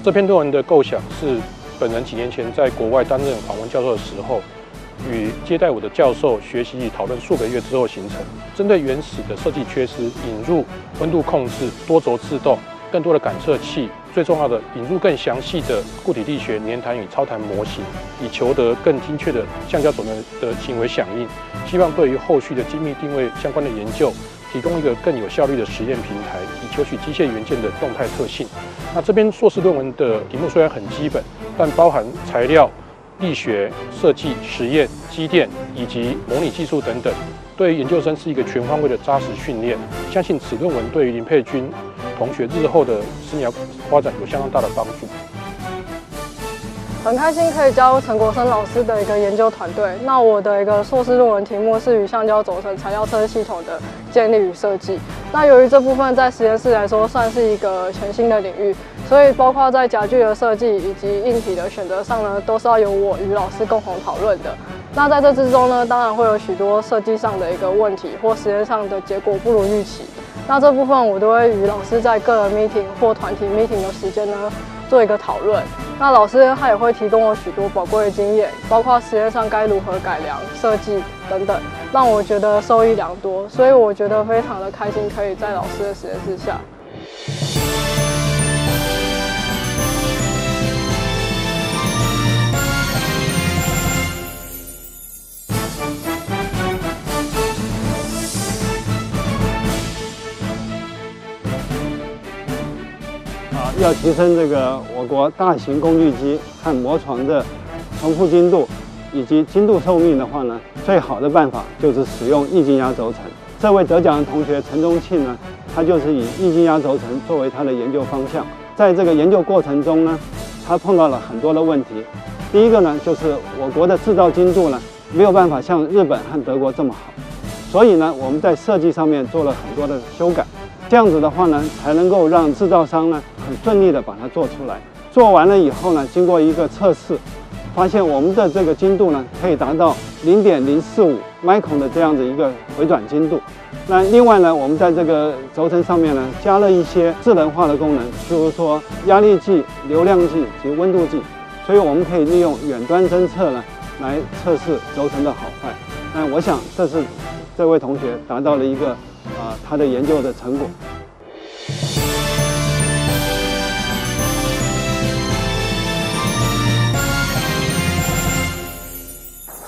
这篇论文的构想是本人几年前在国外担任访问教授的时候，与接待我的教授学习与讨论数个月之后形成。针对原始的设计缺失，引入温度控制、多轴自动、更多的感测器，最重要的引入更详细的固体力学黏弹与超弹模型，以求得更精确的橡胶轴承的行为响应。希望对于后续的精密定位相关的研究，提供一个更有效率的实验平台，以求取机械元件的动态特性。那这篇硕士论文的题目虽然很基本，但包含材料、力学、设计、实验、机电以及模拟技术等等，对于研究生是一个全方位的扎实训练。相信此论文对于林佩君同学日后的生涯发展有相当大的帮助。很开心可以加入陈国生老师的一个研究团队。那我的一个硕士论文题目是与橡胶轴承材料测试系统的建立与设计。那由于这部分在实验室来说算是一个全新的领域，所以包括在夹具的设计以及硬体的选择上呢，都是要由我与老师共同讨论的。那在这之中呢，当然会有许多设计上的一个问题或实验上的结果不如预期。那这部分我都会与老师在个人 meeting 或团体 meeting 的时间呢做一个讨论。那老师他也会提供我许多宝贵的经验，包括实验上该如何改良、设计等等，让我觉得受益良多。所以我觉得非常的开心，可以在老师的实验室下。要提升这个我国大型工具机和模床的重复精度以及精度寿命的话呢，最好的办法就是使用液晶压轴承。这位得奖的同学陈宗庆呢，他就是以液晶压轴承作为他的研究方向。在这个研究过程中呢，他碰到了很多的问题。第一个呢，就是我国的制造精度呢没有办法像日本和德国这么好，所以呢，我们在设计上面做了很多的修改。这样子的话呢，才能够让制造商呢很顺利的把它做出来。做完了以后呢，经过一个测试，发现我们的这个精度呢可以达到0.045 micron 的这样子一个回转精度。那另外呢，我们在这个轴承上面呢加了一些智能化的功能，譬如说压力计、流量计及温度计，所以我们可以利用远端侦测呢来测试轴承的好坏。那我想这是这位同学达到了一个他的研究的成果。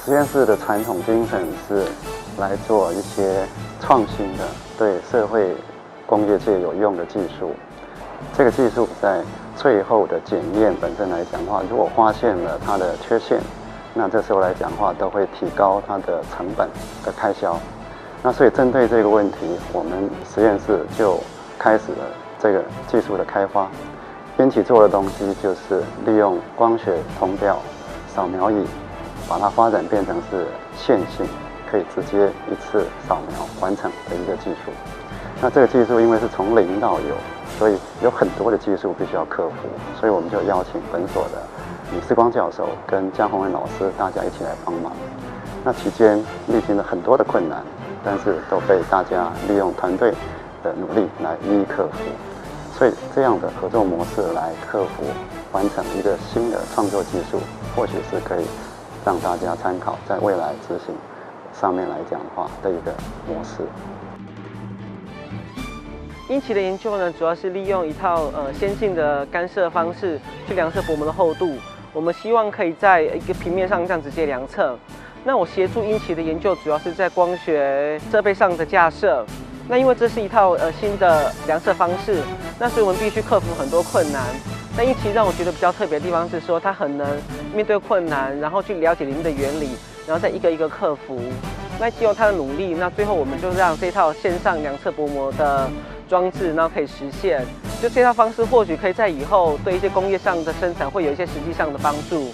实验室的传统精神是来做一些创新的、对社会工业界有用的技术。这个技术在最后的检验本身来讲的话，如果发现了它的缺陷，那这时候来讲的话，都会提高它的成本的开销。那所以针对这个问题，我们实验室就开始了这个技术的开发。编辑做的东西就是利用光学通调扫描仪，把它发展变成是线性，可以直接一次扫描完成的一个技术。那这个技术因为是从零到有，所以有很多的技术必须要克服，所以我们就邀请本所的李世光教授跟江宏文老师大家一起来帮忙。那期间历经了很多的困难，但是都被大家利用团队的努力来一一克服。所以这样的合作模式来克服，完成一个新的创作技术，或许是可以让大家参考，在未来执行上面来讲的话的一个模式。英奇的研究呢，主要是利用一套先进的干涉方式去量测薄膜的厚度。我们希望可以在一个平面上这样直接量测。那我协助英奇的研究，主要是在光学设备上的架设。那因为这是一套新的量测方式，那所以我们必须克服很多困难。那英奇让我觉得比较特别的地方是说，它很能面对困难，然后去了解里面的原理，然后再一个一个克服。那经由他的努力，那最后我们就让这套线上量测薄膜的装置，然后可以实现。就这套方式，或许可以在以后对一些工业上的生产会有一些实际上的帮助。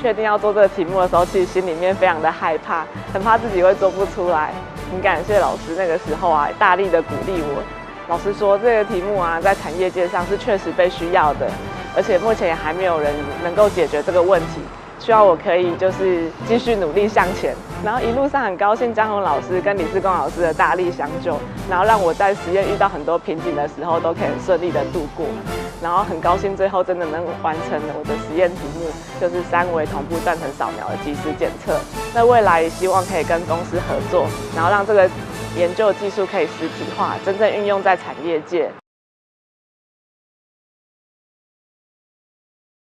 确定要做这个题目的时候，其实心里面非常的害怕，很怕自己会做不出来。很感谢老师那个时候啊，大力的鼓励我。老师说这个题目啊，在产业界上是确实被需要的，而且目前也还没有人能够解决这个问题，需要我可以就是继续努力向前。然后一路上很高兴江宏老师跟李世光老师的大力相救，然后让我在实验遇到很多瓶颈的时候都可以很顺利的度过。然后很高兴最后真的能完成了我的实验题目，就是3维同步断层扫描的即时检测。那未来也希望可以跟公司合作，然后让这个研究技术可以实体化，真正运用在产业界，